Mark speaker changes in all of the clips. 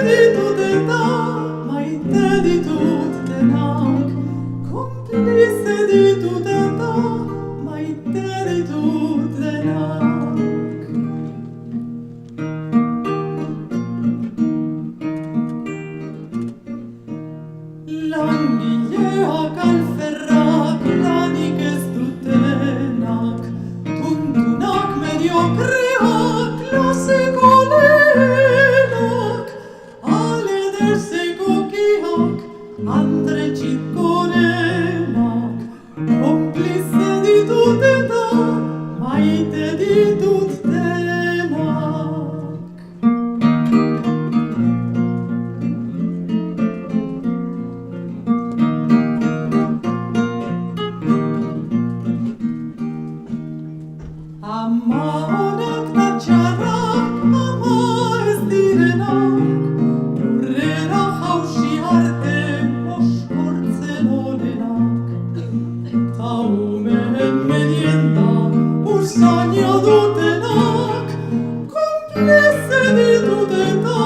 Speaker 1: ditut eta maite ditut denak, konplize ditut eta maite ditut denak. Langileak alferrak lanik ez dutenak, tuntunak mediokreak klaseko lehenak, aledezeko andre txikorenak, konplize ditut eta maite ditut denak. Ama onak da txarrak, ama ez direnak, lurrera jausi arte oskortzen onenak. Ta umeen merienda usaina dutenak, konplize ditut eta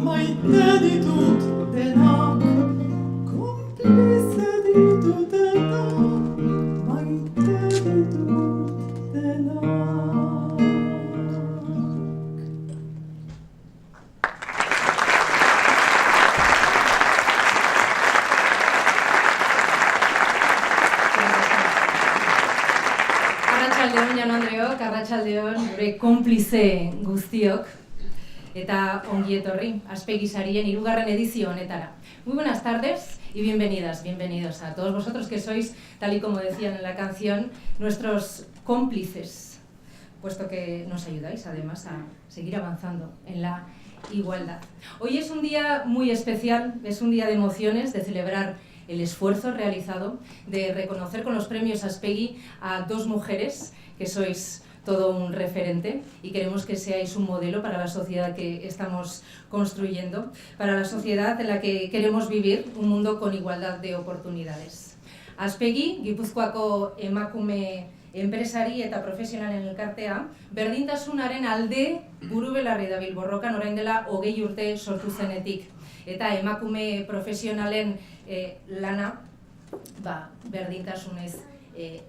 Speaker 1: maite ditut denak. Konplize ditut eta maite ditut denak.
Speaker 2: Arratsaldeon Jaun Andreok, arratsaldeon gure konplize guztiok eta ongi etorri Aspegi Sarien 3. edizio honetara. Muy buenas tardes y bienvenidos a todos vosotros que sois, tal y como decían en la canción, nuestros cómplices, puesto que nos ayudáis además a seguir avanzando en la igualdad. Hoy es un día muy especial, es un día de emociones, de celebrar el esfuerzo realizado, de reconocer con los premios Aspegi a 2 mujeres que sois todo un referente y queremos que seáis un modelo para la sociedad que estamos construyendo, para la sociedad en la que queremos vivir, un mundo con igualdad de oportunidades. Aspegi, Gipuzkoako emakume enpresari eta profesionalen elkartea, berdintasunaren alde burubelarri dabil borrokan orain dela 20 urte sortu zenetik. Eta emakume profesionalen lana berdintasunez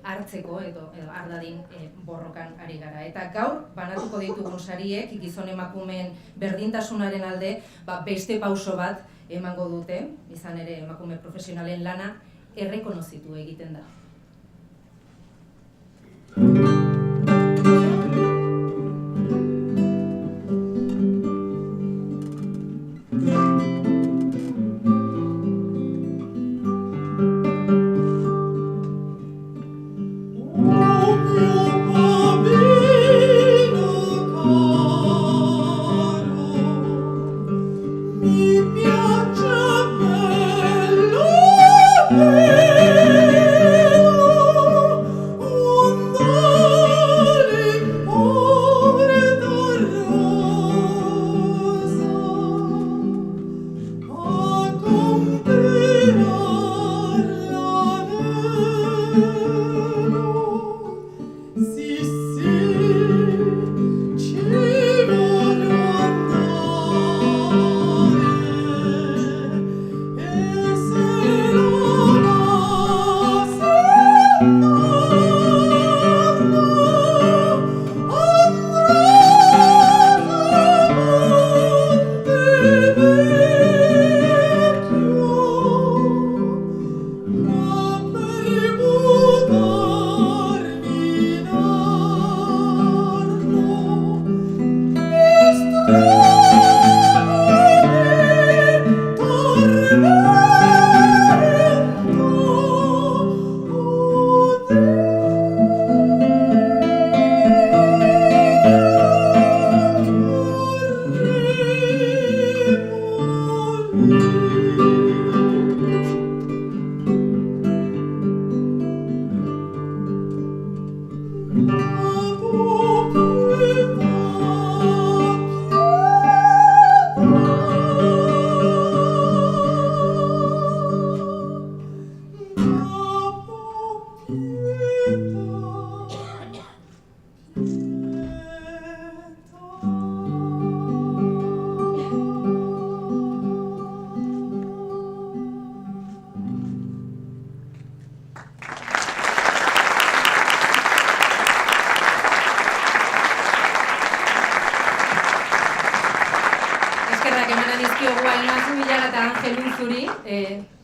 Speaker 2: hartzeko edo ardadin borrokan ari gara. Eta gaur banatuko ditugun sariek gizon emakumeen berdintasunaren alde beste pauso bat emango dute, izan ere emakume profesionalen lana errekonozitu egiten da. Aiara eta Angelun zuri,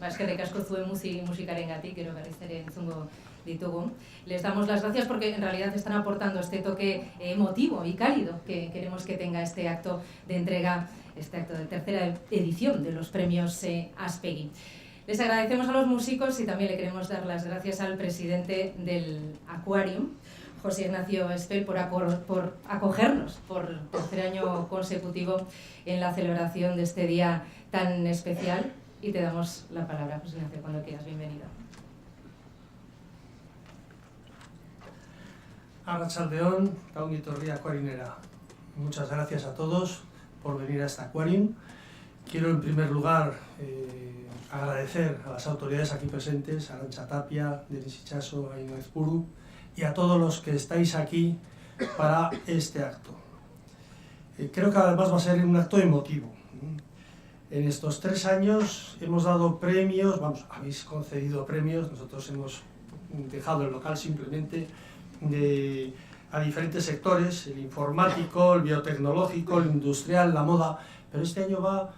Speaker 2: eskerrik asko zuen musikarengatik, gero berriz ere entzungo ditugu. Les damos las gracias porque en realidad están aportando este toque emotivo y cálido que queremos que tenga este acto de entrega, este acto de tercera edición de los premios Aspegui. Les agradecemos a los músicos y también le queremos dar las gracias al presidente del Aquarium, José Ignacio Espel, por acogernos por tercer año consecutivo en la celebración de este día tan especial. Y te damos la palabra, José Ignacio, cuando quieras. Bienvenido.
Speaker 3: Arratsaldeon, ongi etorri Aquarinera. Muchas gracias a todos por venir a este Aquarium. Quiero en primer lugar agradecer a las autoridades aquí presentes, a Arantxa Tapia, Denis Itxaso, a Ainhoa Ezpuru y a todos los que estáis aquí para este acto. Creo que además va a ser un acto emotivo. En estos 3 años hemos dado premios, habéis concedido premios, nosotros hemos dejado el local simplemente a diferentes sectores, el informático, el biotecnológico, el industrial, la moda, pero este año va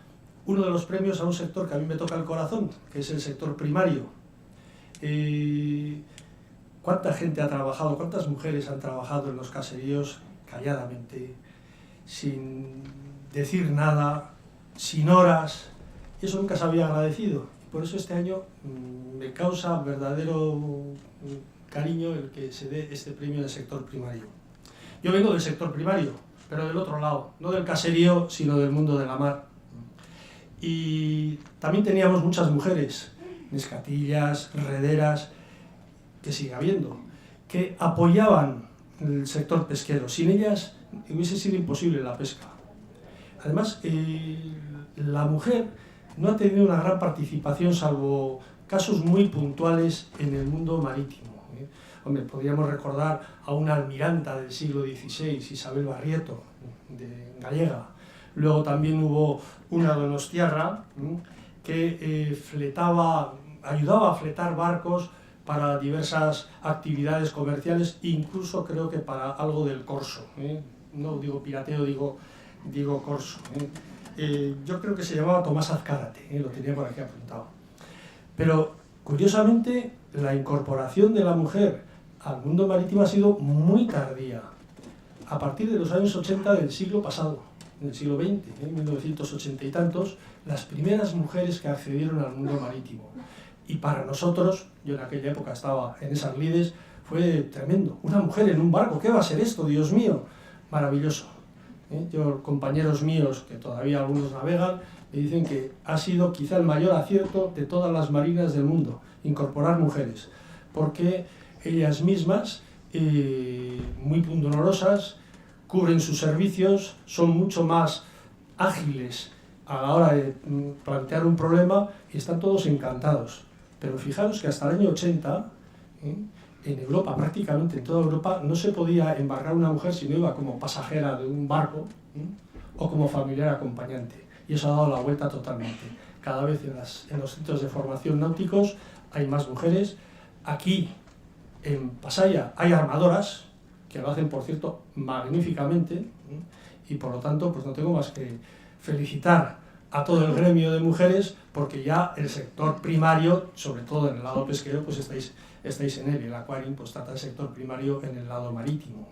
Speaker 3: uno de los premios a un sector que a mí me toca el corazón, que es el sector primario. ¿Cuánta gente ha trabajado, cuántas mujeres han trabajado en los caseríos calladamente, sin decir nada, sin horas? Eso nunca se había agradecido. Por eso este año me causa verdadero cariño el que se dé este premio del sector primario. Yo vengo del sector primario, pero del otro lado, no del caserío, sino del mundo de la mar. Y también teníamos muchas mujeres, nescatillas, rederas, que sigue habiendo, que apoyaban el sector pesquero. Sin ellas hubiese sido imposible la pesca. Además, la mujer no ha tenido una gran participación, salvo casos muy puntuales en el mundo marítimo. Hombre, podríamos recordar a una almiranta del siglo XVI, Isabel Barrieto, gallega. Luego también hubo una donostiarra que ayudaba a fletar barcos para diversas actividades comerciales, incluso creo que para algo del corso. No digo pirateo, digo corso. Yo creo que se llamaba Tomás Azcárate, lo tenía por aquí apuntado. Pero, curiosamente, la incorporación de la mujer al mundo marítimo ha sido muy tardía, a partir de los años 80 del siglo pasado, del siglo XX, en 1980 y tantos, las primeras mujeres que accedieron al mundo marítimo. Y para nosotros, yo en aquella época estaba en esas lides, fue tremendo. Una mujer en un barco, ¿qué va a ser esto? Dios mío, maravilloso. Yo, compañeros míos, que todavía algunos navegan, me dicen que ha sido quizá el mayor acierto de todas las marinas del mundo, incorporar mujeres, porque ellas mismas, muy pundonorosas, cubren sus servicios, son mucho más ágiles a la hora de plantear un problema y están todos encantados. Pero fijaros que hasta el año 80, en Europa, prácticamente en toda Europa, no se podía embarcar una mujer si no iba como pasajera de un barco o como familiar acompañante. Y eso ha dado la vuelta totalmente. Cada vez en los centros de formación náuticos hay más mujeres. Aquí, en Pasaia, hay armadoras, que lo hacen, por cierto, magníficamente, y por lo tanto, pues no tengo más que felicitar a todo el gremio de mujeres, porque ya el sector primario, sobre todo en el lado pesquero, pues estáis en él. El Aquarium pues trata el sector primario en el lado marítimo.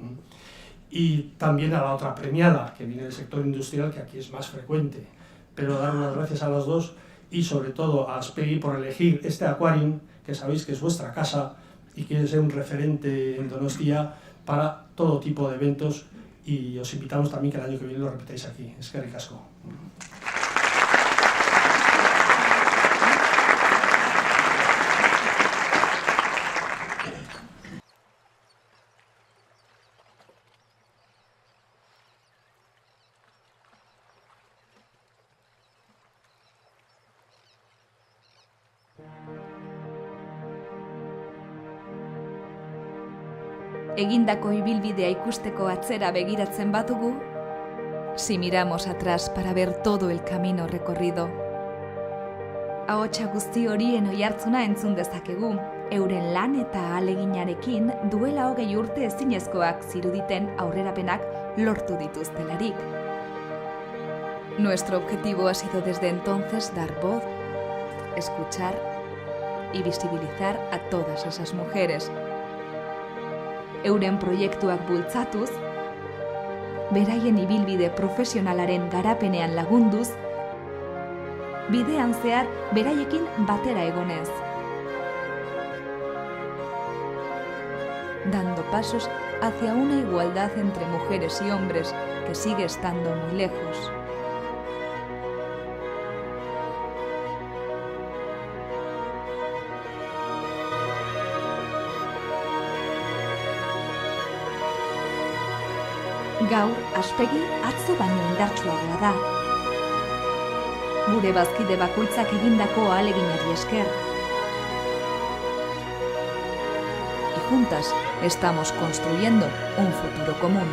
Speaker 3: Y también a la otra premiada, que viene del sector industrial, que aquí es más frecuente. Pero dar las gracias a los dos y sobre todo a Aspegui por elegir este Aquarium, que sabéis que es vuestra casa y quiere ser un referente en Donostia para todo tipo de eventos, y os invitamos también que el año que viene lo repitáis aquí. Eskerrik asko.
Speaker 4: Egindako ibilbidea ikusteko atzera begiratzen badugu, si miramos atrás para ver todo el camino recorrido. Ahotsa guzti horien oihartzuna entzun dezakegu, euren lan eta ahaleginarekin duela 20 urte ezinezkoak ziruditen aurrerapenak lortu dituztelarik. Nuestro objetivo ha sido desde entonces dar voz, escuchar y visibilizar a todas esas mujeres. Euren proiektuak bultzatuz, beraien ibilbide profesionalaren garapenean lagunduz, bidean zehar beraiekin batera egonez. Dando pasos hacia una igualdad entre mujeres y hombres que sigue estando muy lejos. Gaur, Aspegi atzo baino indartsuagoa da. Gure bazkide bakoitzak egindako ahaleginari esker. Y juntas estamos construyendo un futuro común.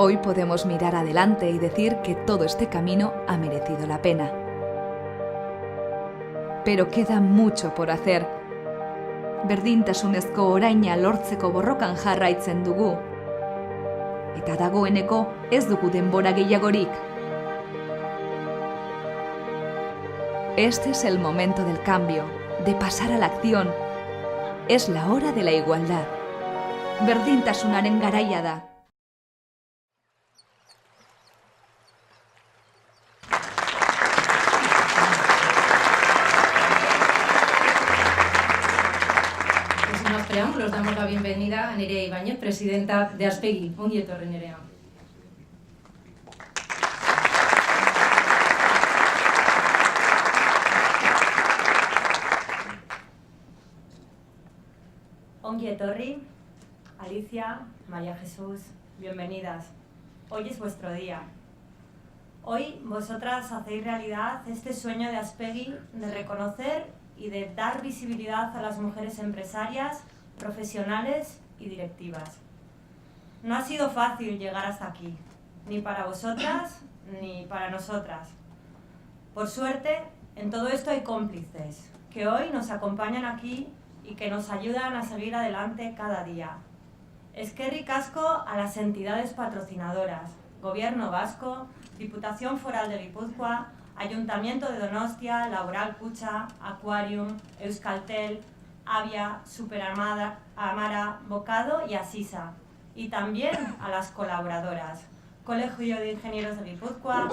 Speaker 4: Hoy podemos mirar adelante y decir que todo este camino ha merecido la pena. Pero queda mucho por hacer. Berdintasunezko oraina lortzeko borrokan jarraitzen dugu. Eta dagoeneko ez dugu denbora gehiagorik. Este es el momento del cambio, de pasar a la acción. Es la hora de la igualdad. Berdintasunaren garaia da.
Speaker 2: Preámbulos, damos la bienvenida a Nerea Ibáñez, presidenta de Aspegi. Ongi etorri, Nerea.
Speaker 5: Ongi etorri, Alicia, María Jesús, bienvenidas. Hoy es vuestro día. Hoy vosotras hacéis realidad este sueño de Aspegi de reconocer y de dar visibilidad a las mujeres empresarias, profesionales y directivas. No ha sido fácil llegar hasta aquí, ni para vosotras ni para nosotras. Por suerte, en todo esto hay cómplices que hoy nos acompañan aquí y que nos ayudan a seguir adelante cada día. Eskerrik asko a las entidades patrocinadoras, Gobierno Vasco, Diputación Foral de Guipúzcoa, Ayuntamiento de Donostia, Laboral Kutxa, Aquarium, Euskaltel, Avia, Superamara, Bocado y Asisa. Y también a las colaboradoras, Colegio de Ingenieros de Guipúzcoa,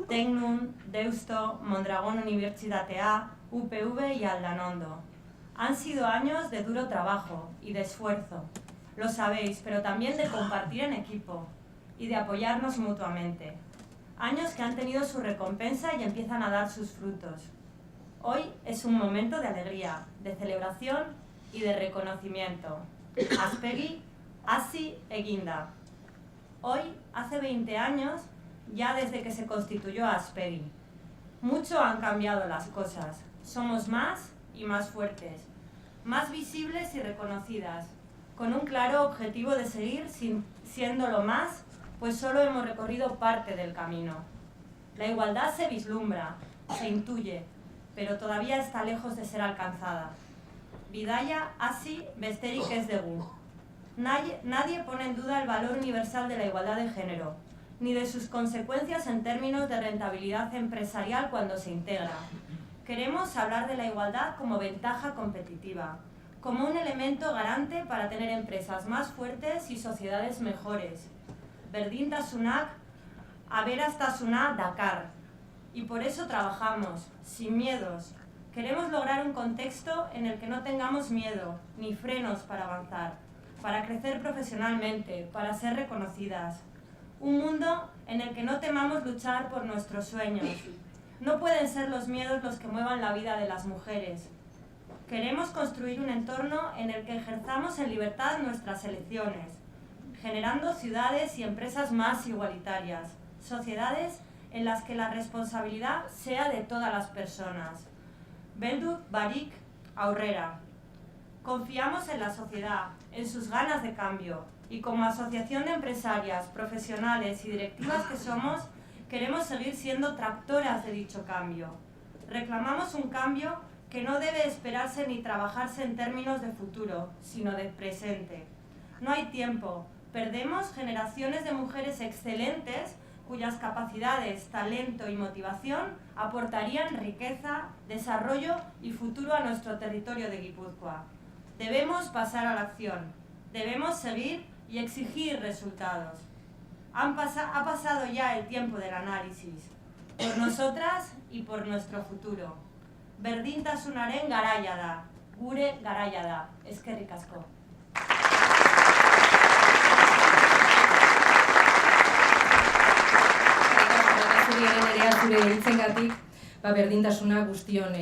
Speaker 5: Tecnun, Deusto, Mondragón Unibertsitatea, UPV y Aldanondo. Han sido años de duro trabajo y de esfuerzo, lo sabéis, pero también de compartir en equipo y de apoyarnos mutuamente. Años que han tenido su recompensa y empiezan a dar sus frutos. Hoy es un momento de alegría, de celebración y de reconocimiento. Aspegi, hasi eginda. Hoy, hace 20 años, ya desde que se constituyó Aspegi. Mucho han cambiado las cosas. Somos más y más fuertes, más visibles y reconocidas, con un claro objetivo de seguir siéndolo más, pues solo hemos recorrido parte del camino. La igualdad se vislumbra, se intuye, pero todavía está lejos de ser alcanzada. Bidaia hasi besterik ez dugu. Nadie pone en duda el valor universal de la igualdad de género, ni de sus consecuencias en términos de rentabilidad empresarial cuando se integra. Queremos hablar de la igualdad como ventaja competitiva, como un elemento garante para tener empresas más fuertes y sociedades mejores. Berdintasunak, aberastasuna dakar. Y por eso trabajamos, sin miedos. Queremos lograr un contexto en el que no tengamos miedo, ni frenos para avanzar, para crecer profesionalmente, para ser reconocidas. Un mundo en el que no temamos luchar por nuestros sueños. No pueden ser los miedos los que muevan la vida de las mujeres. Queremos construir un entorno en el que ejerzamos en libertad nuestras elecciones, generando ciudades y empresas más igualitarias, sociedades en las que la responsabilidad sea de todas las personas. Belduk barik aurrera. Confiamos en la sociedad, en sus ganas de cambio, y como asociación de empresarias, profesionales y directivas que somos, queremos seguir siendo tractoras de dicho cambio. Reclamamos un cambio que no debe esperarse ni trabajarse en términos de futuro, sino de presente. No hay tiempo, perdemos generaciones de mujeres excelentes cuyas capacidades, talento y motivación aportarían riqueza, desarrollo y futuro a nuestro territorio de Guipúzcoa. Debemos pasar a la acción, debemos seguir y exigir resultados. Ha pasado ya el tiempo del análisis, por nosotras y por nuestro futuro. Berdintasunaren garaia da, gure garaia da. Eskerrik asko.
Speaker 2: Zure hitzengatik, berdintasuna guztion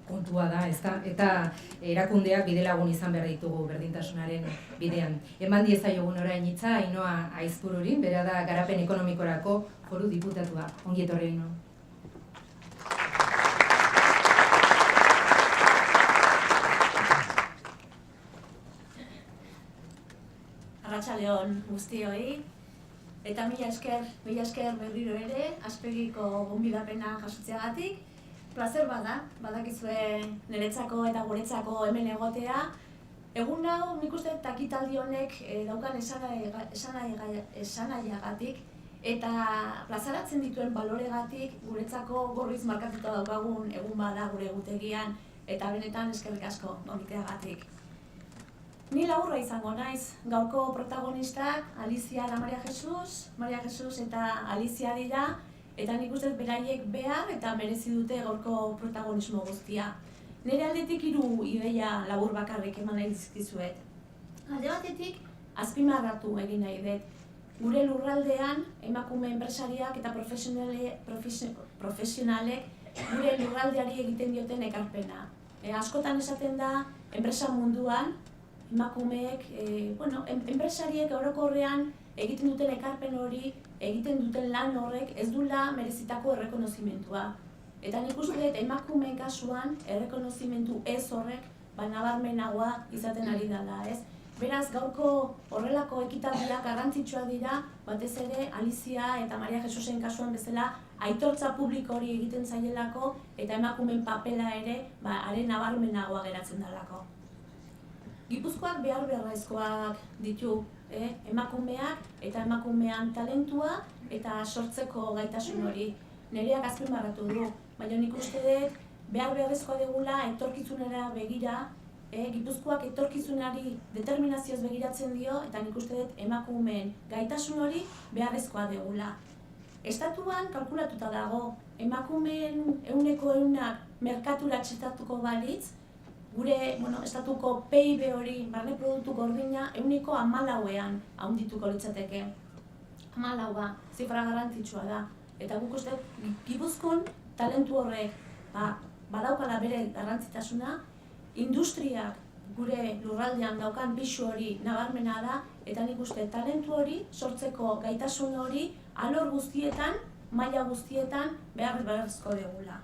Speaker 2: kontua da, ezta? Eta erakundeak bidelagun izan behar ditugu berdintasunaren bidean. Eman diezaiogun orain hitza Ainhoa Aizpururi, bera da Garapen Ekonomikorako Foru Diputatua. Ongi etorri, Ainhoa.
Speaker 6: Arratsaldeon guztioi, eta mila esker berriro ere, Aspegiko gonbidapena jasotzeagatik. Plazer bada, badakizue niretzako eta guretzako hemen egotea. Egun hau, nik uste takitaldi honek daukan esanaiagatik eta plazaratzen dituen baloregatik guretzako gorriz markatuta daukagun egun bada gure egutegian eta benetan eskerrik asko gomiteagatik. Ni laburra izango naiz, gaurko protagonistak Alicia eta Maria Jesus eta Alicia dira, eta nik uste beraiek behar eta merezi dute gaurko protagonismo guztia. Nire aldetik 3 ideia labur bakarrik eman nahi dizkizuet. Alde batetik, azpimarratu egin nahi dut. Gure lurraldean, emakume enpresariak eta profesionalek gure lurraldeari egiten dioten ekarpena. Askotan esaten da, enpresa munduan, emakumeek, enpresariek orokorrean egiten duten ekarpen hori, egiten duten lan horrek ez duela merezitako errekonozimentua. Eta nik uste dut emakumeen kasuan errekonozimentu ez horrek nabarmenagoa izaten ari dela, ez? Beraz, gaurko horrelako ekitaldiak garrantzitsuak dira, batez ere Alicia eta Maria Jesusen kasuan bezala aitortza publiko hori egiten zaielako eta emakumeen papela ere haren nabarmenagoa geratzen delako. Gipuzkoak beharrezkoak ditu, emakumeak eta emakumean talentua eta sortzeko gaitasun hori. Nereak azpimarratu du, baina nik uste dut beharrezkoa dugula etorkizunera begira, Gipuzkoak etorkizunari determinazioz begiratzen dio eta nik uste dut emakumeen gaitasun hori beharrezkoa dugula. Estatuan kalkulatuta dago, emakumeen 100% merkatura txertatuko balitz, gure estatuko PIB hori, barne produktu gordina, 14%ean handituko litzateke. 14, zifra garrantzitsua da. Eta guk uste Gipuzkoan talentu horrek badaukala bere garrantzitasuna, industriak gure lurraldean daukan pisu hori nabarmena da, eta nik uste talentu hori, sortzeko gaitasun hori, alor guztietan, maila guztietan beharrezko dugula.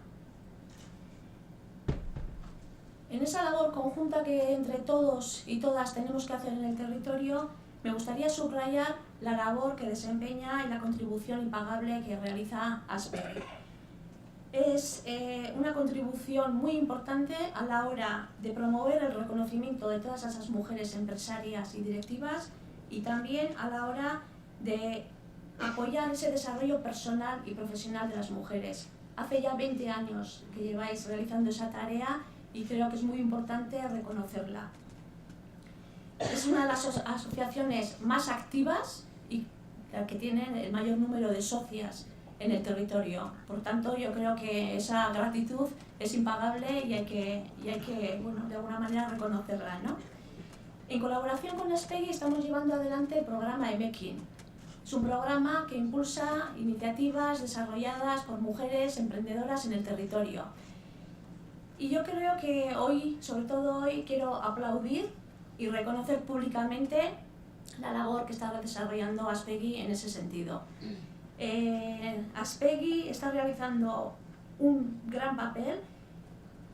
Speaker 6: En esa labor conjunta que entre todos y todas tenemos que hacer en el territorio, me gustaría subrayar la labor que desempeña y la contribución impagable que realiza Aspegi. Es una contribución muy importante a la hora de promover el reconocimiento de todas esas mujeres empresarias y directivas y también a la hora de apoyar ese desarrollo personal y profesional de las mujeres. Hace ya 20 años que lleváis realizando esa tarea y creo que es muy importante reconocerla. Es una de las asociaciones más activas y que tienen el mayor número de socias en el territorio. Por tanto, yo creo que esa gratitud es impagable y hay que de alguna manera reconocerla, ¿no? En colaboración con Aspegi estamos llevando adelante el programa Emekin. Es un programa que impulsa iniciativas desarrolladas por mujeres emprendedoras en el territorio. Y yo creo que hoy, sobre todo hoy, quiero aplaudir y reconocer públicamente la labor que está desarrollando Aspegi en ese sentido. Aspegi está realizando un gran papel.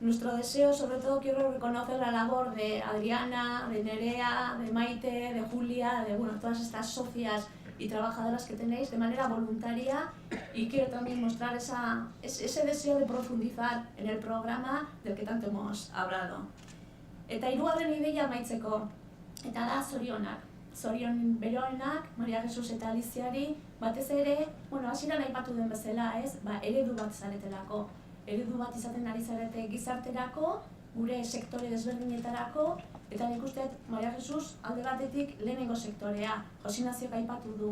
Speaker 6: nuestro deseo, sobre todo quiero reconocer la labor de Adriana, de Nerea, de Maite, de Julia, de bueno, todas estas socias y trabajadoras que tenéis de manera voluntaria, y quiero también mostrar ese deseo de profundizar en el programa del que tanto hemos hablado. Eta hirugarren ideia amaitzeko, eta da zorionak. Zorion beroenak, Maria Jesus eta Aliziari, batez ere, bueno, hasieran aipatu den bezala, ez? Eredu bat zaretelako. Eredu bat izaten ari zarete gizarterako, gure sektore desberdinetarako, eta nik uste Maria Jesus alde batetik lehenengo sektorea, Josi Naziok aipatu du.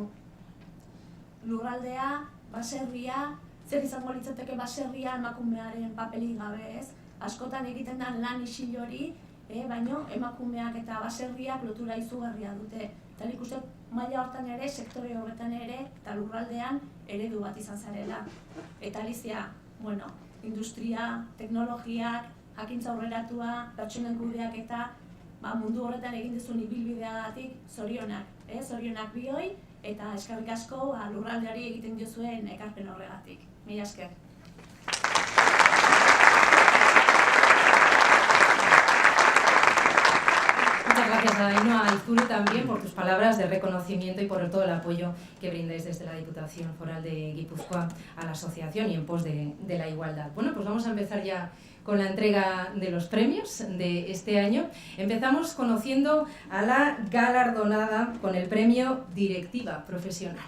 Speaker 6: Lurraldea, baserria, zer izango litzateke baserria emakumearen papelik gabe, ez? Askotan egiten da lan isil hori, baino emakumeak eta baserriak lotura izugarria dute. Eta nik uste maila hortan ere, sektore horretan ere, eta lurraldean eredu bat izan zarela. Eta Alizia, bueno, industria, teknologiak, jakintza aurreratua, pertsonen kudeak eta mundu horretan egin duzun ibilbideagatik zorionak. Zorionak bioi, eta eskerrik asko lurraldeari egiten diozuen ekarpen horregatik. Mila esker.
Speaker 2: Muchas gracias a Ainhoa Aizpuru también por tus palabras de reconocimiento y por todo el apoyo que brindáis desde la Diputación Foral de Guipúzcoa a la asociación y en pos de la igualdad. Bueno, pues vamos a empezar ya con la entrega de los premios de este año. Empezamos conociendo a la galardonada con el premio Directiva Profesional.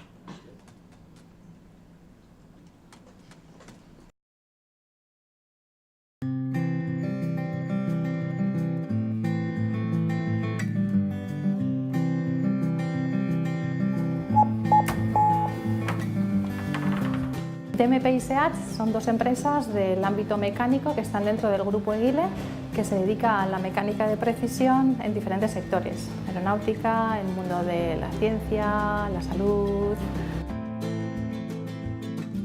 Speaker 7: TMP y SEAT son dos empresas del ámbito mecánico que están dentro del grupo Eguile, que se dedica a la mecánica de precisión en diferentes sectores: aeronáutica, el mundo de la ciencia, la salud.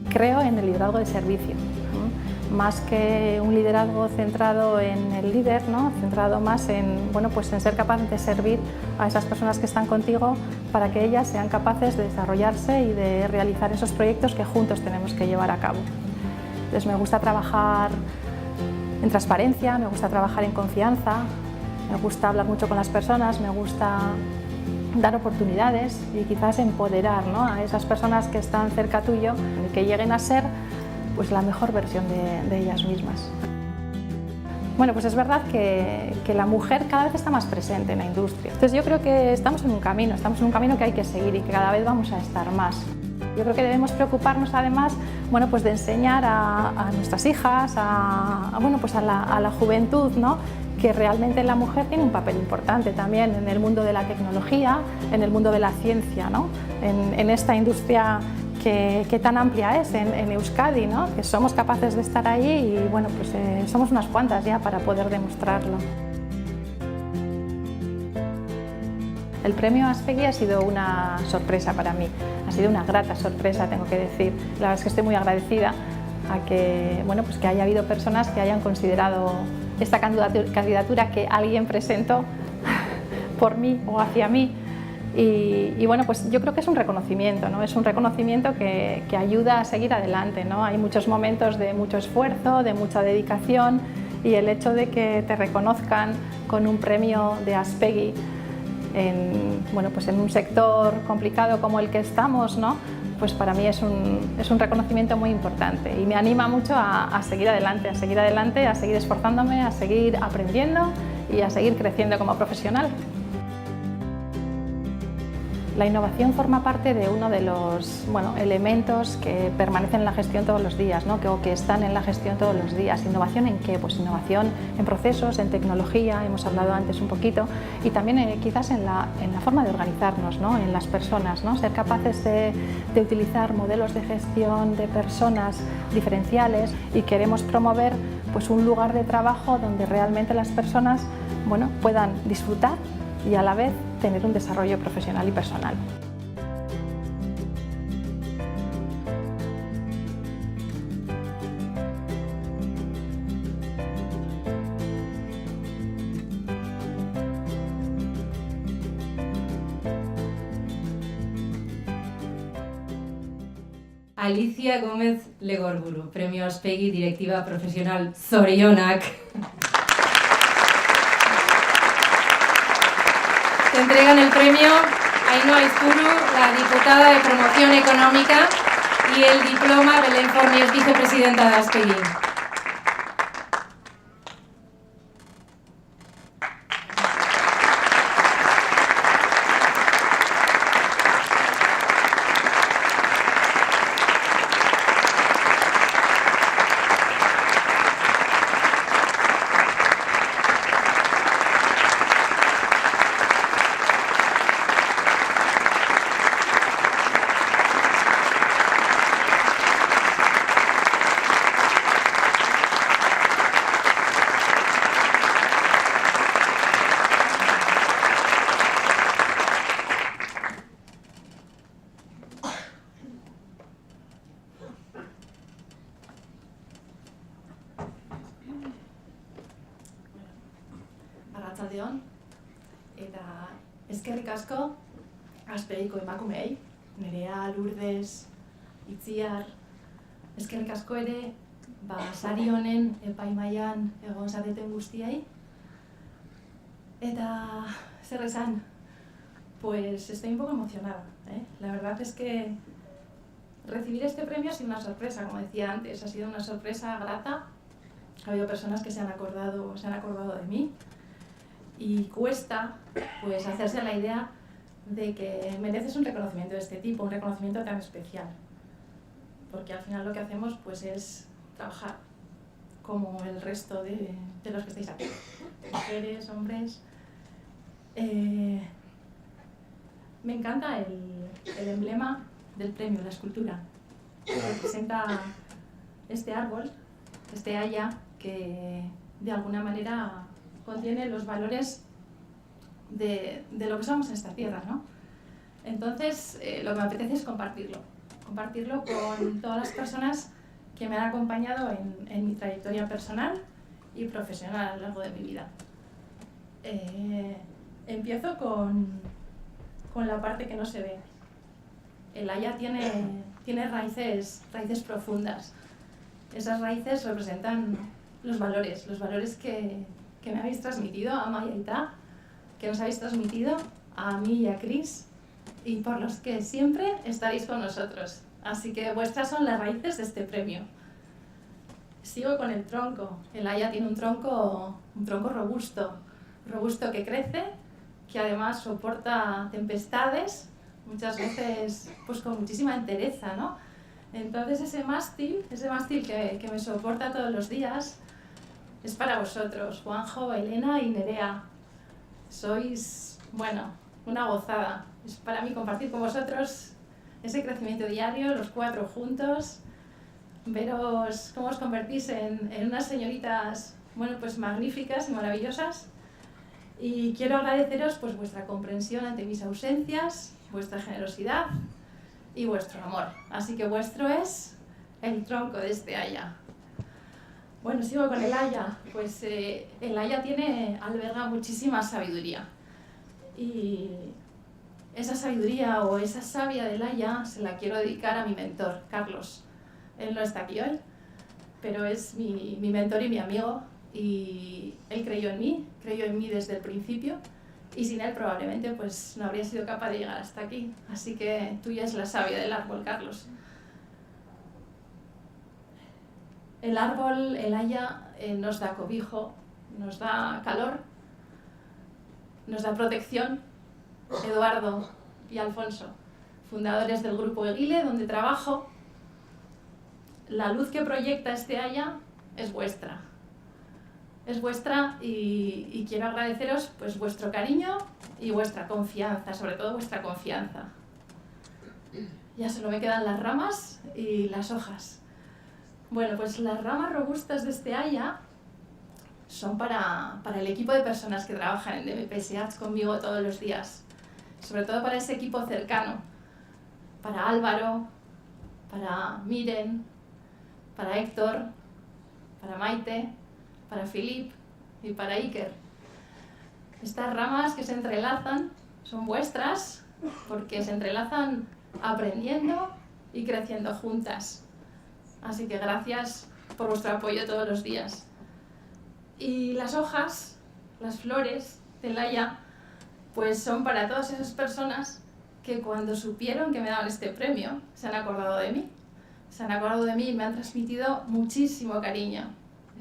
Speaker 7: Creo en el liderazgo de servicio, más que un liderazgo centrado en el líder, ¿no? Centrado más en, bueno, pues en ser capaz de servir a esas personas que están contigo para que ellas sean capaces de desarrollarse y de realizar esos proyectos que juntos tenemos que llevar a cabo. Entonces me gusta trabajar en transparencia, me gusta trabajar en confianza, me gusta hablar mucho con las personas, me gusta dar oportunidades y quizás empoderar, ¿no?, a esas personas que están cerca tuyo y que lleguen a ser pues la mejor versión de ellas mismas. Bueno, pues es verdad que la mujer cada vez está más presente en la industria. Entonces yo creo que estamos en un camino que hay que seguir y que cada vez vamos a estar más. Yo creo que debemos preocuparnos además, bueno, pues de enseñar a nuestras hijas, bueno, pues a la juventud, ¿no?, que realmente la mujer tiene un papel importante también en el mundo de la tecnología, en el mundo de la ciencia, ¿no?, en esta industria que tan amplia es en Euskadi, ¿no?, que somos capaces de estar ahí y bueno, pues somos unas cuantas ya para poder demostrarlo. El premio Aspegui ha sido una sorpresa para mí, ha sido una grata sorpresa, tengo que decir. La verdad es que estoy muy agradecida a que, bueno, pues que haya habido personas que hayan considerado esta candidatura que alguien presentó por mí o hacia mí. Y bueno, pues yo creo que es un reconocimiento, ¿no? Es un reconocimiento que ayuda a seguir adelante, ¿no? Hay muchos momentos de mucho esfuerzo, de mucha dedicación, y el hecho de que te reconozcan con un premio de Aspegui bueno, pues en un sector complicado como el que estamos, ¿no?, pues para mí es un reconocimiento muy importante y me anima mucho a seguir adelante, a seguir esforzándome, a seguir aprendiendo y a seguir creciendo como profesional. La innovación forma parte de uno de los elementos que permanecen en la gestión todos los días, ¿no?, que están en la gestión todos los días. ¿Innovación en qué? Pues innovación en procesos, en tecnología, hemos hablado antes un poquito, y también quizás en la forma de organizarnos, ¿no?, en las personas, ¿no?, ser capaces de utilizar modelos de gestión de personas diferenciales, y queremos promover pues un lugar de trabajo donde realmente las personas, bueno, puedan disfrutar y a la vez tener un desarrollo profesional y personal.
Speaker 2: Alicia Gómez Legorburu, Premio Aspegi Directiva Profesional Zorionak. Te entregan el premio Ainhoa Izpuru, la diputada de Promoción Económica, y el diploma Belén Fornies, vicepresidenta de Aspegi.
Speaker 8: Arratsaldeon, eta eskerrik asko Aspegiko emakumeei, Nerea, Lourdes, Itziar, eskerrik asko ere, sari honen epaimailan egon zareten guztiei. Eta zer esan, pues estoy un poco emocionada, ¿eh? La verdad es que recibir este premio ha sido una sorpresa, como decía antes, ha sido una sorpresa grata. Ha habido personas que se han acordado de mí. Y cuesta pues hacerse la idea de que mereces un reconocimiento de este tipo, un reconocimiento tan especial, porque al final lo que hacemos pues es trabajar como el resto de los que estáis aquí, mujeres, hombres. Me encanta el emblema del premio, la escultura, que representa este árbol, este haya, que de alguna manera contiene los valores de lo que somos en esta tierra, ¿no? Entonces, lo que me apetece es compartirlo con todas las personas que me han acompañado en mi trayectoria personal y profesional a lo largo de mi vida. Empiezo con la parte que no se ve. El haya tiene raíces profundas. Esas raíces representan los valores que me habéis transmitido a Ama y a Aitá, que nos habéis transmitido a mí y a Cris, y por los que siempre estaréis con nosotros. Así que vuestras son las raíces de este premio. Sigo con el tronco. El haya tiene un tronco robusto que crece, que además soporta tempestades, muchas veces pues con muchísima entereza, ¿no? Entonces ese mástil que me soporta todos los días, es para vosotros, Juanjo, Elena y Nerea. Sois, bueno, una gozada. Es para mí compartir con vosotros ese crecimiento diario, los cuatro juntos, veros cómo os convertís en unas señoritas, bueno, pues magníficas y maravillosas. Y quiero agradeceros pues vuestra comprensión ante mis ausencias, vuestra generosidad y vuestro amor. Así que vuestro es el tronco de este haya. Bueno, sigo con el haya. Pues el haya alberga muchísima sabiduría. Y esa sabiduría o esa savia del haya se la quiero dedicar a mi mentor, Carlos. Él no está aquí hoy, pero es mi mentor y mi amigo. Y él creyó en mí desde el principio. Y sin él probablemente pues no habría sido capaz de llegar hasta aquí. Así que tuya es la savia del árbol, Carlos. El árbol, el haya, nos da cobijo, nos da calor, nos da protección. Eduardo y Alfonso, fundadores del grupo Eguile, donde trabajo, la luz que proyecta este haya es vuestra. Es vuestra y quiero agradeceros pues vuestro cariño y vuestra confianza, sobre todo vuestra confianza. Ya solo me quedan las ramas y las hojas. Bueno, pues las ramas robustas de este haya son para el equipo de personas que trabajan en DMPS Arts conmigo todos los días. Sobre todo para ese equipo cercano. Para Álvaro, para Miren, para Héctor, para Maite, para Filip y para Iker. Estas ramas que se entrelazan son vuestras porque se entrelazan aprendiendo y creciendo juntas. Así que gracias por vuestro apoyo todos los días. Y las hojas, las flores de Laia, pues son para todas esas personas que cuando supieron que me daban este premio se han acordado de mí. Se han acordado de mí y me han transmitido muchísimo cariño.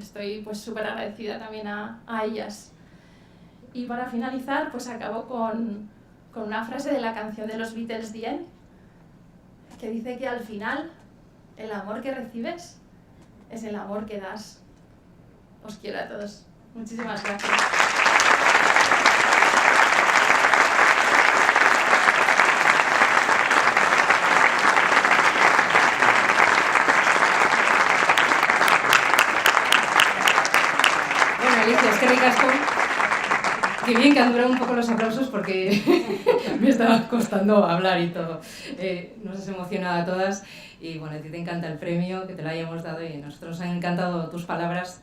Speaker 8: Estoy pues súper agradecida también a ellas. Y para finalizar, pues acabo con una frase de la canción de los Beatles, The End, que dice que al final el amor que recibes es el amor que das. Os quiero a todos. Muchísimas gracias.
Speaker 2: Bueno, Alicia, es que ricasco. Qué bien que han durado un poco los aplausos porque me estaba costando hablar y todo. Nos has emocionado a todas y bueno, a ti te encanta el premio, que te lo hayamos dado y a nosotros nos han encantado tus palabras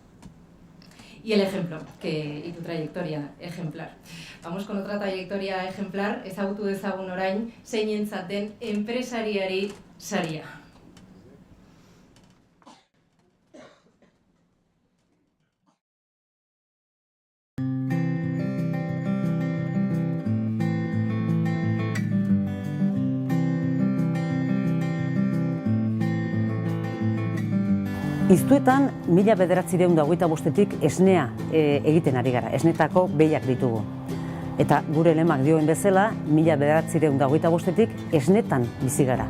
Speaker 2: y el ejemplo y tu trayectoria ejemplar. Vamos con otra trayectoria ejemplar, ezagutu dezagun orain, zeinentzat den enpresariari saria.
Speaker 9: Iztuetan, 1925 esnea egiten ari gara, esnetako behiak ditugu. Eta gure lemak dioen bezala, 1925 esnetan bizi gara.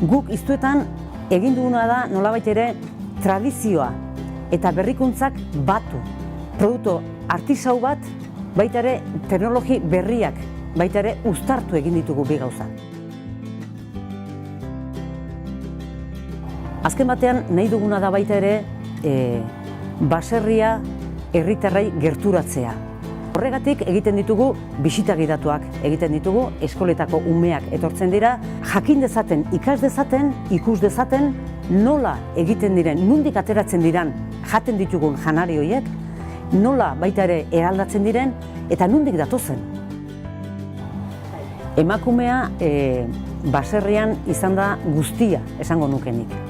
Speaker 9: Guk iztuetan egin duguna da nolabait ere tradizioa eta berrikuntzak batu. Produktu artisau bat, baita ere teknologi berriak, baita ere uztartu egin ditugu bi gauza. Azken batean nahi duguna da baita ere baserria herritarrei gerturatzea. Horregatik egiten ditugu bisita gidatuak, egiten ditugu eskoletako umeak etortzen dira, jakin dezaten, ikas dezaten, ikus dezaten nola egiten diren, nondik ateratzen diren jaten ditugun janari horiek, nola baita ere eraldatzen diren eta nondik datozen. Emakumea baserrian izan da guztia esango nukenik.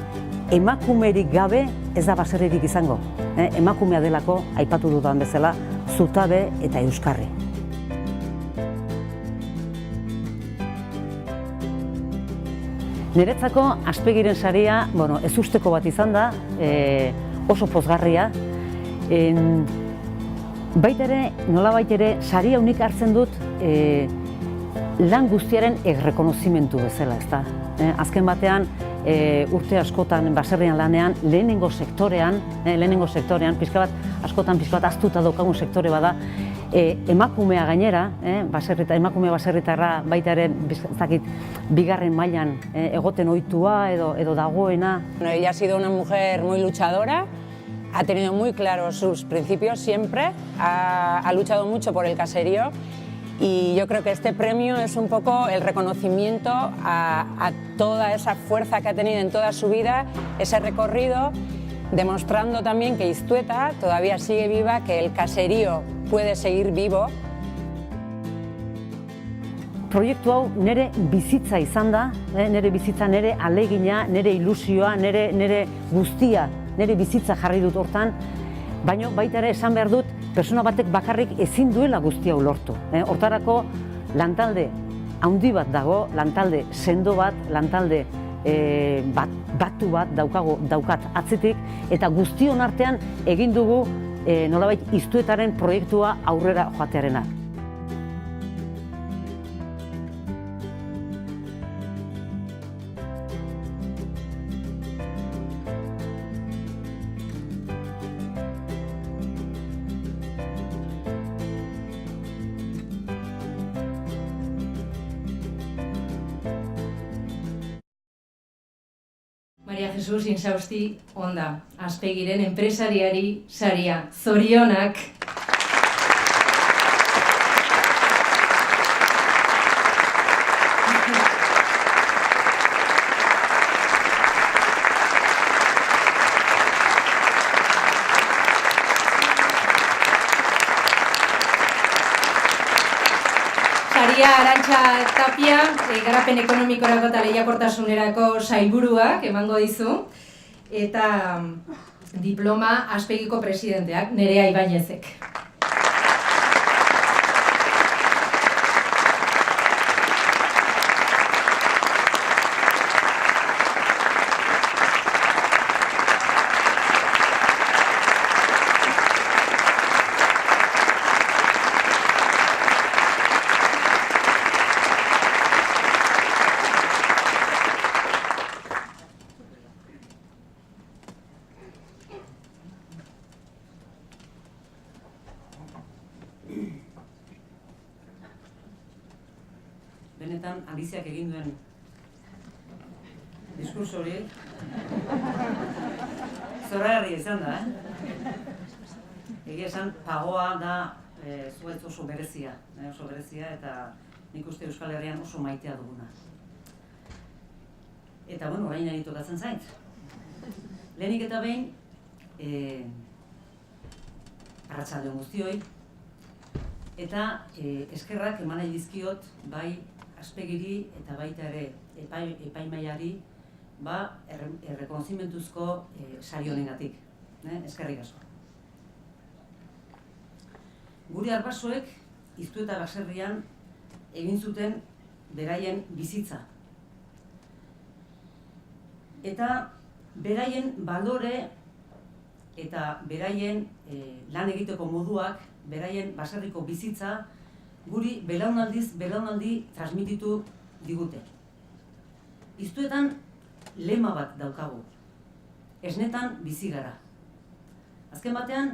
Speaker 9: Emakumerik gabe ez da baserririk izango. Emakumea delako, aipatu dudan bezala, zutabe eta euskarri. Niretzako Azpegiren saria, ezusteko bat izan da, oso pozgarria. Baita ere, nolabait ere, saria unik hartzen dut lan guztiaren errekonozimentu bezala, ezta? Azken batean, urte askotan baserrian lanean, lehenengo sektorean, pixka bat ahaztuta daukagun sektore bada, emakumea gainera, emakume baserritarra baita ere, bigarren mailan egoten ohitua edo dagoena.
Speaker 10: Ella ha sido una mujer muy luchadora, ha tenido muy claros sus principios siempre, ha luchado mucho por el caserío. Y yo creo que este premio es un poco el reconocimiento a toda esa fuerza que ha tenido en toda su vida, ese recorrido, demostrando también que Iztueta todavía sigue viva, que el caserío puede seguir vivo.
Speaker 9: Proiektu hau nire bizitza izan da, nire bizitza, nire alegina, nire ilusioa, nire guztia, nire bizitza jarri dut hortan, baina baita ere esan behar dut, persona batek bakarrik ezin duela guztia lortu. Hortarako lantalde handi bat dago, lantalde sendo bat, lantalde batu bat daukat atzetik, eta guztion artean egin dugu nolabait Iztuetaren proiektua aurrera joatearena.
Speaker 2: Maria Jesus Insausti Onda, Azpegiren enpresariari saria. Zorionak! Saria Arantxa Tapia, garapen ekonomikorako eta lehiakortasunerako sailburuak emango dizu, eta diploma Aspegiko presidenteak, Nerea Ibañezek.
Speaker 11: Benetan, Aliziak egin duen diskurso hori zoragarria izan da, Egia esan, pagoa da zuetz oso berezia, eta nik uste Euskal Herrian oso maitea duguna. Eta, bueno, orain nahi tokatzen zait. Lehenik eta behin, arratsalde guztioi, eta eskerrak eman nahi dizkiot, bai Aspegiri eta baita ere epaimahaiari errekonozimentuzko sari honengatik. Eskerrik asko. Gure arbasoek Iztu eta baserrian egin zuten beraien bizitza. Eta beraien balore eta beraien lan egiteko moduak, beraien baserriko bizitza, guri belaunaldiz belaunaldi transmititu digute. Iztuetan lema bat daukagu. Esnetan bizi gara. Azken batean,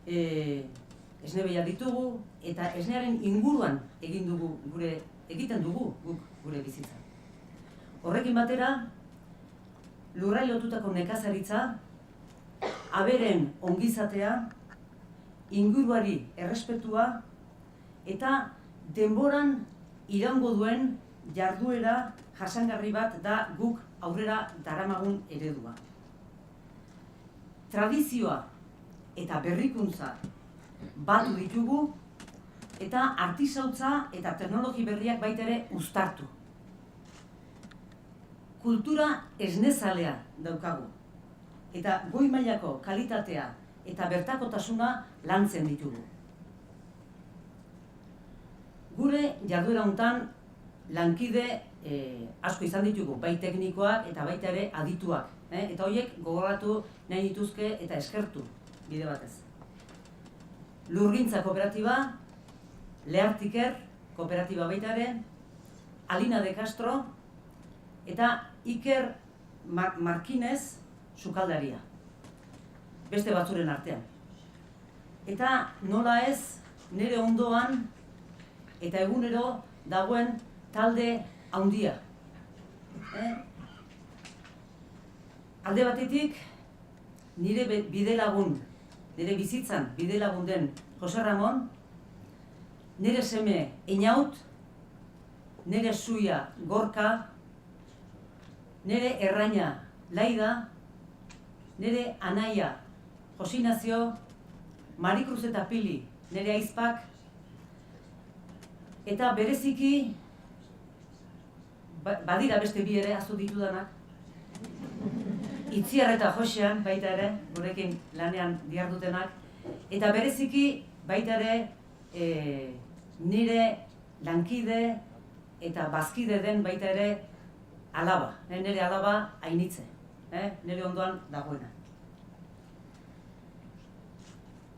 Speaker 11: esne behar ditugu eta esnearen inguruan egiten dugu gure bizitza. Horrekin batera, lurrai lotutako nekazaritza, aberen ongizatea, inguruari errespetua, eta denboran iraungo duen jarduera jasangarri bat da guk aurrera daramagun eredua. Tradizioa eta berrikuntza batu ditugu eta artisautza eta teknologi berriak baita ere uztartu. Kultura esnezalea daukagu eta goi mailako kalitatea eta bertakotasuna lantzen ditugu. Gure jarduera hontan lankide asko izan ditugu, bai teknikoak eta baita ere adituak. Eta horiek gogoratu nahi dituzke eta eskertu bide batez. Lurgintza kooperatiba, Lehartiker kooperatiba baita ere, Alina de Castro eta Iker Markinez sukaldaria. Beste batzuren artean. Eta nola ez, nire ondoan eta egunero dagoen talde handia. Alde batetik, nire bidelagun, nire bizitzan bidelagun den Jose Ramon, nire seme Einaut, nire zuia Gorka, nire erraina Laida, nire anaia Josinazio, Marikruz eta Pili, nire aizpak, eta bereziki, badira beste bi ere, aztu ditudanak, Itziar eta Josean baita ere, gurekin lanean dihardutenak, eta bereziki baita ere nire lankide eta bazkide den baita ere alaba, nire alaba Ainitze, nire ondoan dagoena.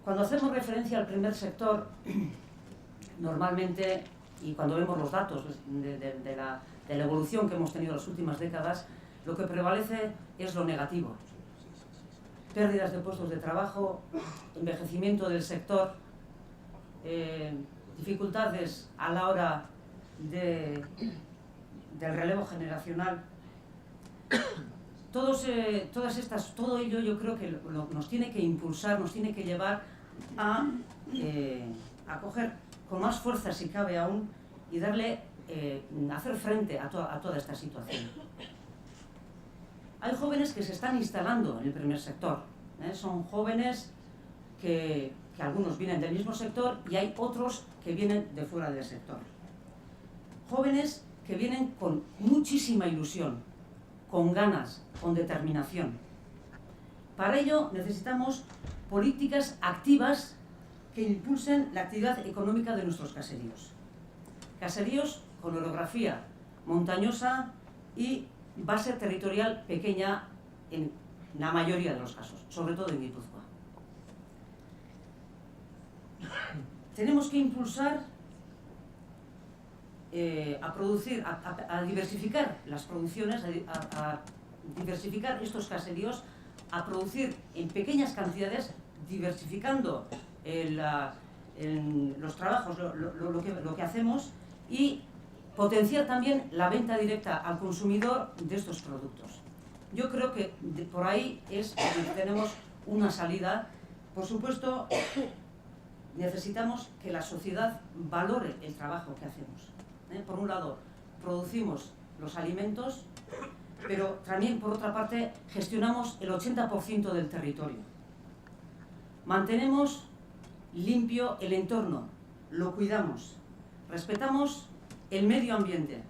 Speaker 11: Cuando hacemos referencia al primer sector, normalmente, y cuando vemos los datos de la evolución que hemos tenido en las últimas décadas, lo que prevalece es lo negativo. Pérdidas de puestos de trabajo, envejecimiento del sector, dificultades a la hora del relevo generacional. Todo ello yo creo que nos tiene que impulsar, nos tiene que llevar a coger con más fuerza, si cabe aún, y hacer frente a toda esta situación. Hay jóvenes que se están instalando en el primer sector. Son jóvenes que algunos vienen del mismo sector y hay otros que vienen de fuera del sector. jóvenes que vienen con muchísima ilusión, con ganas, con determinación. Para ello necesitamos políticas activas que impulsen la actividad económica de nuestros caseríos. Caseríos con orografía montañosa y base territorial pequeña en la mayoría de los casos, sobre todo en Guipúzcoa. Tenemos que impulsar a diversificar las producciones, a diversificar estos caseríos, a producir en pequeñas cantidades, diversificando los trabajos, lo que hacemos, y potenciar también la venta directa al consumidor de estos productos. Yo creo que por ahí es donde tenemos una salida. Por supuesto, necesitamos que la sociedad valore el trabajo que hacemos. Por un lado, producimos los alimentos, pero también, por otra parte, gestionamos el 80% del territorio. Mantenemos limpio el entorno, lo cuidamos, respetamos el medio ambiente.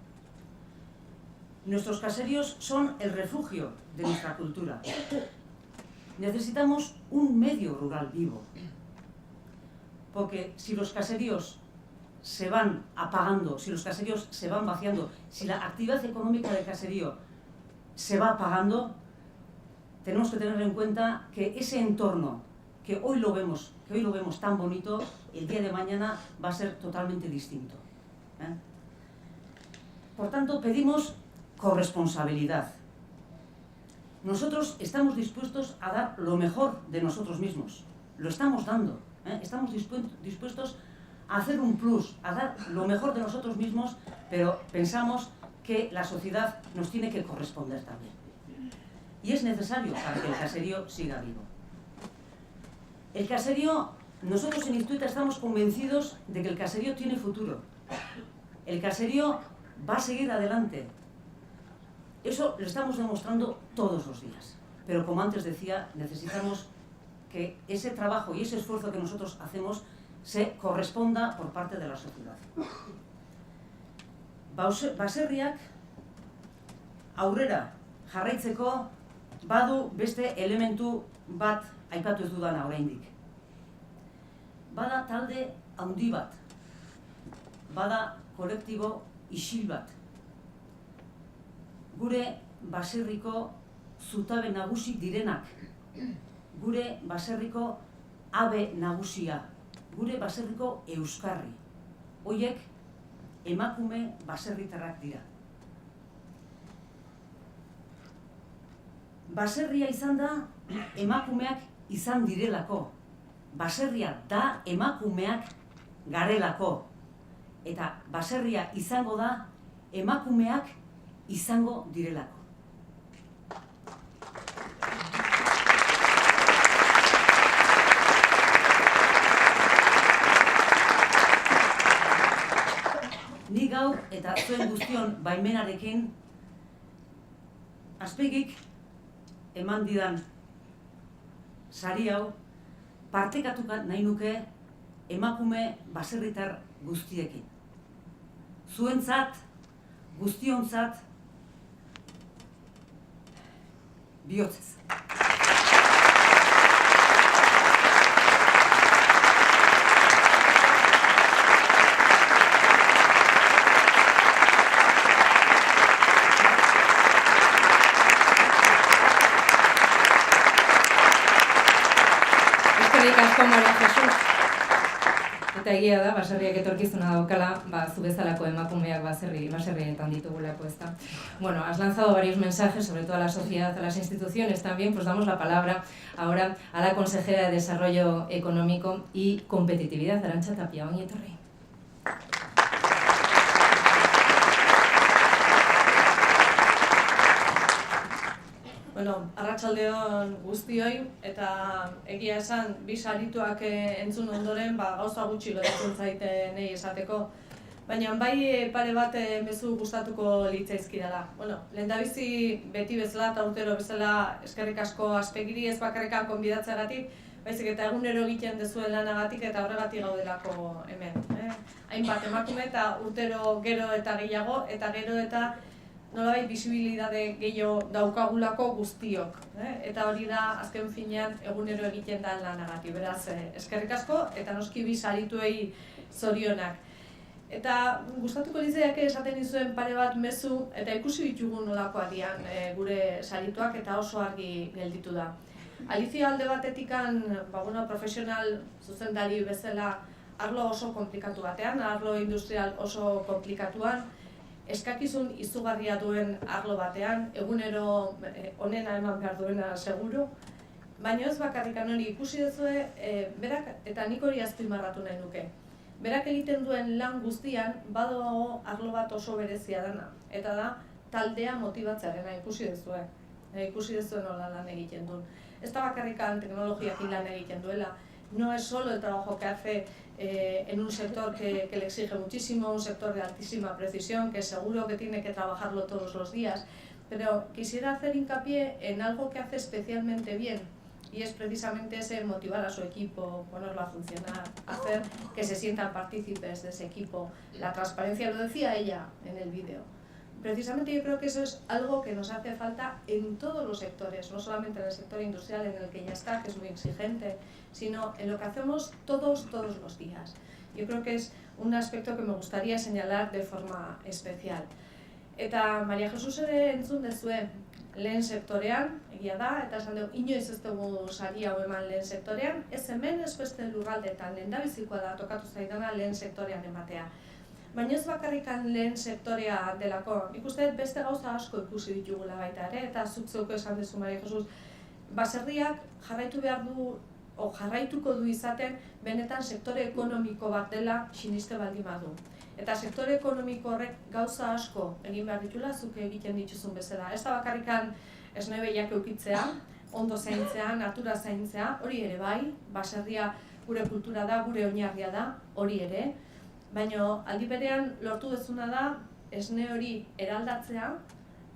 Speaker 11: Nuestros caseríos son el refugio de nuestra cultura. Necesitamos un medio rural vivo, porque si los caseríos se van apagando, si los caseríos se van vaciando, si la actividad económica del caserío se va apagando, tenemos que tener en cuenta que ese entorno que hoy lo vemos tan bonito, el día de mañana va a ser totalmente distinto. Por tanto, pedimos corresponsabilidad. Nosotros estamos dispuestos a dar lo mejor de nosotros mismos. Lo estamos dando. Estamos dispuestos a hacer un plus, a dar lo mejor de nosotros mismos, pero pensamos que la sociedad nos tiene que corresponder también. Y es necesario para que el caserío siga vivo. El caserío, nosotros en Iztueta estamos convencidos de que el caserío tiene futuro. El caserío va a seguir adelante. Eso lo estamos demostrando todos los días. Pero como antes decía, necesitamos que ese trabajo y ese esfuerzo que nosotros hacemos se corresponda por parte de la sociedad. Baserriak aurrera jarraitzeko badu beste elementu bat aipatu ez dudana oraindik. Bada talde handi bat, bada kolektibo isil bat. Gure baserriko zutabe nagusi direnak, gure baserriko abe nagusia, gure baserriko euskarri. Hoiek emakume baserritarrak dira. Baserria izan da emakumeak izan direlako. Baserria da emakumeak garelako. Eta baserria izango da emakumeak izango direlako. Ni gaur eta zuen guztion baimenarekin Azpegik eman didan sari hau partekatuko nahi nuke emakume baserritar guztiekin. Zuentzat, guztiontzat, bihotzez.
Speaker 2: Maria Jesus. Eta egia da, baserriak etorkizuna daukala, zu bezalako emakumeak baserrietan ditugulako, ezta. Bueno, has lanzado varios mensajes, sobre todo a la sociedad, a las instituciones también, pues damos la palabra ahora a la consejera de Desarrollo Económico y Competitividad, Arantxa Tapia. Ongi etorri.
Speaker 12: Bueno, arratsaldeon guztioi, eta egia esan, bi sarituak entzun ondoren, gauza gutxi gelditzen zaite nahi esateko. Baina bai pare bat mezu gustatuko litzaizkidala. Bueno, lehendabizi beti bezala eta urtero bezala eskerrik asko Azpegiri ez bakarrik konbidatzeagatik, baizik eta egunero egiten duzuen lanagatik eta horregatik gaudelako hemen. hainbat emakume eta urtero gero eta gehiago, eta gero eta nolabait bisibilidade gehiago daukagulako guztiok. Eta hori da, azken finean, egunero egiten da lanagatik. Beraz, eskerrik asko, eta noski bi sarituei zorionak. Eta gustatuko litzaiake esaten dizuen pare bat mezu, eta ikusi ditugu nolakoak dian gure sarituak, eta oso argi gelditu da. Alicia alde batetikan, profesional zuzendari bezala, arlo oso komplikatu batean, arlo industrial oso komplikatuan, eskakizun izugarria duen arlo batean, egunero onena eman behar duena seguru, baina ez bakarrikan hori ikusi duzue, berak, eta nik hori azpimarratu nahi nuke. Berak egiten duen lan guztian, badago arlo bat oso berezia dena, eta da taldea motibatzearena ikusi duzue. Ikusi duzue nola lan egiten duen. Ez da bakarrikan teknologiakin lan egiten duela, no es solo el trabajo que hace en un sector que le exige muchísimo, un sector de altísima precisión, que seguro que tiene que trabajarlo todos los días, pero quisiera hacer hincapié en algo que hace especialmente bien, y es precisamente ese motivar a su equipo, ponerlo a funcionar, hacer que se sientan partícipes de ese equipo. La transparencia, lo decía ella en el vídeo. Precisamente yo creo que eso es algo que nos hace falta en todos los sectores, no solamente en el sector industrial en el que ya está, que es muy exigente, sino en lo que hacemos todos los días. Yo creo que es un aspecto que me gustaría señalar de forma especial. Eta Maria Jesus ere entzun dezue, lehen sektorean, egia da, eta esan dugu, inoiz ez dugu sari hau eman lehen sektorean, ez hemen ez beste lurraldetan, lehendabizikoa da tokatu zaidana lehen sektorean ematea. Baina ez bakarrikan lehen sektorea delako, nik uste beste gauza asko ikusi ditugula baita ere, eta zuk zeuko esan duzu, Maria Jesus, baserriak jarraitu behar du, o jarraituko du izaten, benetan sektore ekonomiko bat dela siniste baldin badu. Eta sektore ekonomiko horrek gauza asko egin behar ditula, zuk egiten dituzun bezala. Ez da bakarrikan esne behiak eukitzea, ondo zaintzea, natura zaintzea, hori ere bai, baserria gure kultura da, gure oinarria da, hori ere. Baina aldi berean lortu dezuna da esne hori eraldatzea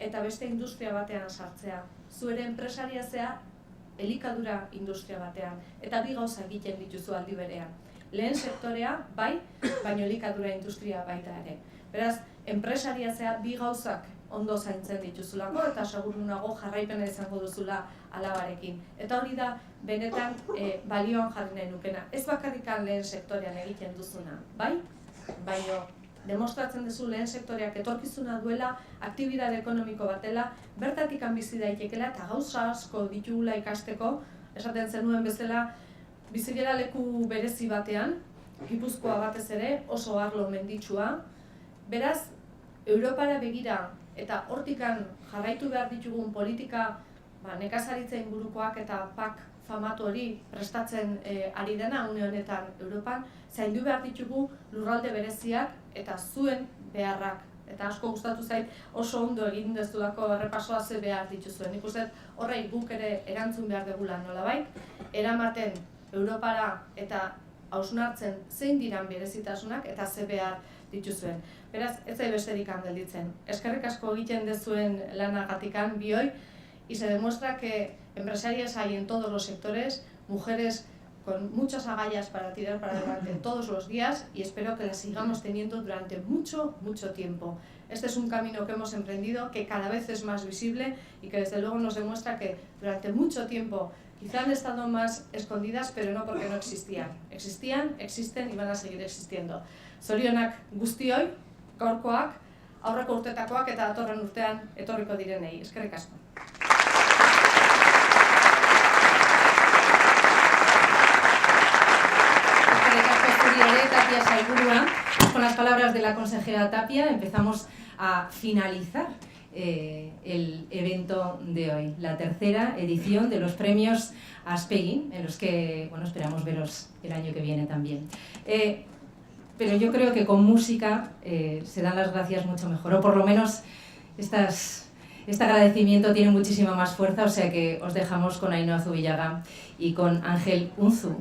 Speaker 12: eta beste industria batean sartzea. Zu ere enpresaria zea elikadura industria batean, eta bi gauza egiten dituzu aldi berean. Lehen sektorea, bai, baina elikadura industria baita ere. Beraz, enpresaria zea bi gauzak ondo zaintzen dituzulako, eta seguru nago jarraipena izango duzula alabarekin. Eta hori da, benetan balioan jarri nahi nukena. Ez bakarrikan lehen sektorean egiten duzuna, bai? Baina demostratzen duzu lehen sektoreak etorkizuna duela, aktibidade ekonomiko batela, bertatik bizi daitekela eta gauza asko ditugula ikasteko, esaten zenuen bezala, bizi gara leku berezi batean, Gipuzkoa batez ere, oso arlo menditsua. Beraz, Europara begira eta hortikan jarraitu behar ditugun politika nekazaritza ingurukoak eta PAK famatu hori prestatzen ari dena une honetan Europan, zaindu behar ditugu lurralde bereziak eta zuen beharrak. Eta asko gustatu zait oso ondo egin dezulako errepasoa ze behar dituzuen. Nik uste horrei guk ere erantzun behar degula nolabait, eramaten Europara eta hausnartzen zein diran berezitasunak eta ze behar dituzuen. Beraz, ez zai besterik gelditzen. Eskerrik asko egiten dezuen lanagatikan bioi, y se demuestra que empresarias hay en todos los sectores, mujeres con muchas agallas para tirar para adelante todos los días, y espero que las sigamos teniendo durante mucho tiempo. Este es un camino que hemos emprendido, que cada vez es más visible y que desde luego nos demuestra que durante mucho tiempo quizá han estado más escondidas, pero no porque no existían. Existían, existen y van a seguir existiendo. Zorionak guztioi, gaurkoak, aurreko urtetakoak eta datorren urtean etorriko direnei. Eskerrik asko.
Speaker 2: Tapia Sailburua. Con las palabras de la consejera Tapia empezamos a finalizar el evento de hoy, la tercera edición de los premios Aspegui, en los que esperamos veros el año que viene también. Pero yo creo que con música se dan las gracias mucho mejor, o por lo menos este agradecimiento tiene muchísima más fuerza, o sea que os dejamos con Ainhoa Zubillaga y con Ángel Unzu.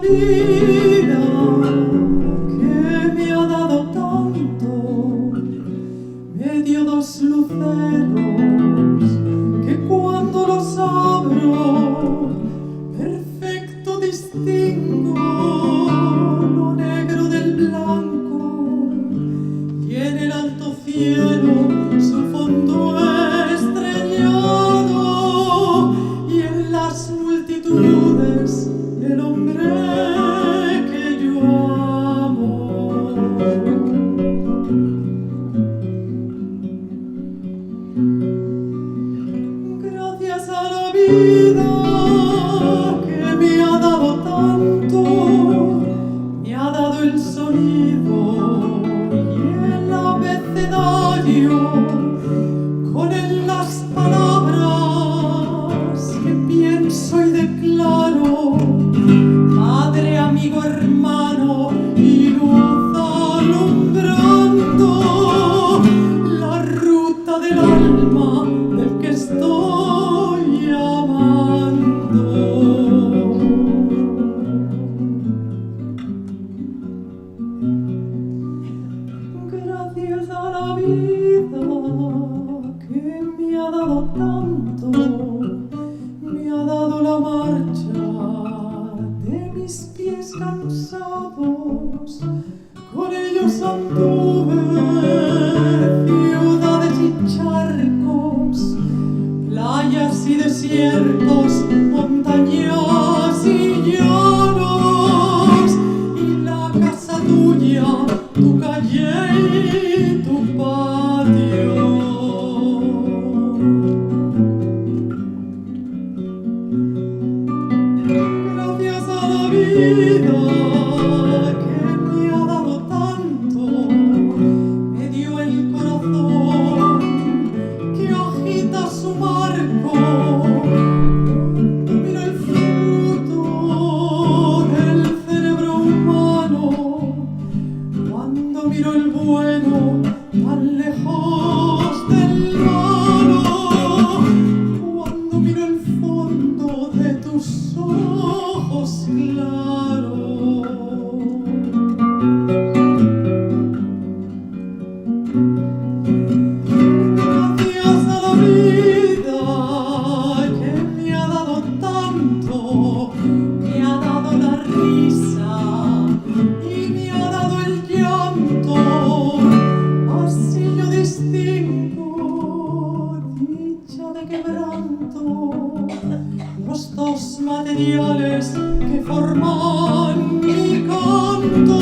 Speaker 1: vida que me ha dado tanto, me dio dos luceros que cuando los abro perfecto distingo lo negro del blanco y en el alto cielo su fondo estrellado y en las multitudes el hombre que yo amo. Gracias a la vida que me ha dado tanto, me ha dado el sonido y el abecedario, con él las palabras que pienso y declaro, padre, amigo, hermano y luz alumbrando la ruta del alma del que estoy amando. Gracias a la vida que me ha dado tanto, me ha dado la marcha de mis pies cansados, con ellos anduve ciudades y charcos, playas y desiertos, montañas y llanos, y la casa tuya, tu calle y tu patio. Gracias a la vida que me ha dado tanto, me dio el corazón que agita su marco. Mira el fruto del cerebro humano, cuando miro el bueno tan lejos del malo, cuando miro el fondo de tus ojos claros. Gracias a la vida que me ha dado tanto, me ha dado la risa y me ha dado el llanto, así yo distingo dicha de quebranto, los dos materiales que forman mi canto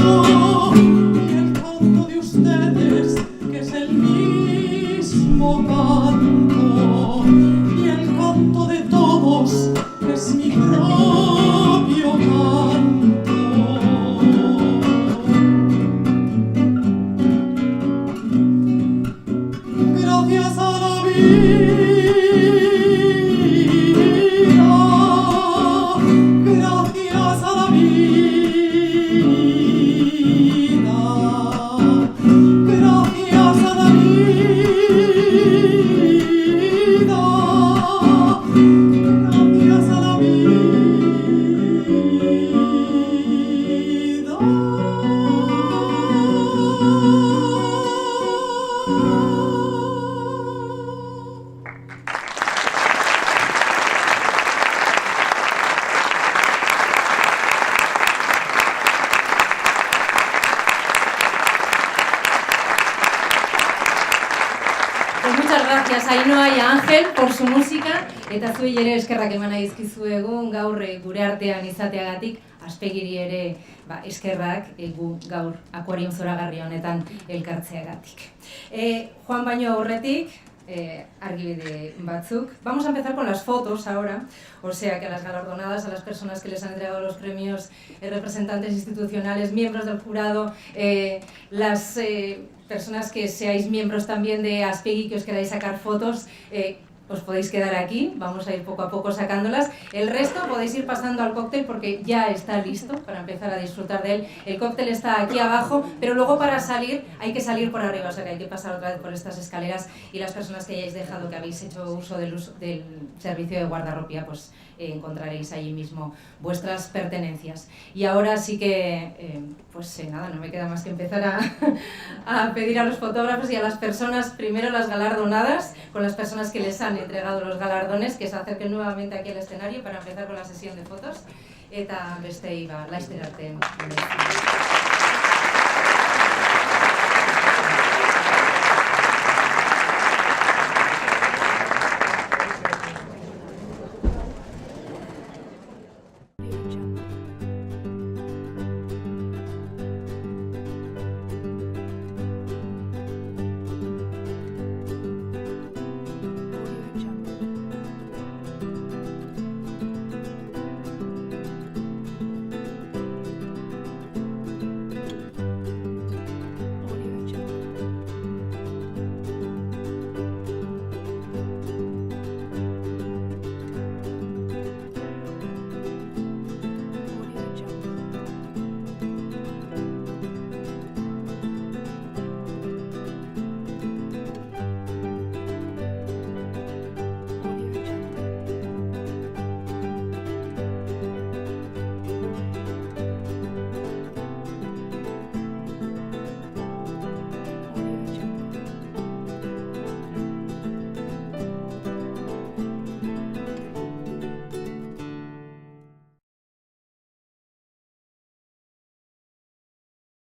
Speaker 1: y el canto de ustedes que es el mismo canto y el canto de todos que es mi propio canto. Gracias a la vida, gracias a la vida, gracias a la vida, gracias a la
Speaker 2: Pues muchas gracias Ainhoa y a Ángel por su música eta zuei ere eskerrak eman nahi dizkizuegu gaur gure artean izateagatik, Aspegiri ere eskerrak gu gaur akuarium zoragarri honetan elkartzeagatik. Joan baino aurretik, argibide batzuk. Vamos a empezar con las fotos ahora, o sea que a las galardonadas, a las personas que les han entregado los premios, representantes institucionales, miembros del jurado, las personas que seáis miembros también de Aspegi, que os queráis sacar fotos, os podéis quedar aquí, vamos a ir poco a poco sacándolas. El resto podéis ir pasando al cóctel porque ya está listo para empezar a disfrutar de él. El cóctel está aquí abajo, pero luego para salir hay que salir por arriba, o sea que hay que pasar otra vez por estas escaleras, y las personas que hayáis dejado, que habéis hecho uso del servicio de guardarropía, pues encontraréis allí mismo vuestras pertenencias. Y ahora sí que, nada, no me queda más que empezar a pedir a los fotógrafos y a las personas, primero las galardonadas, con las personas que les han entregado los galardones, que se acerquen nuevamente aquí al escenario para empezar con la sesión de fotos. Eta beste iba, laizter arte.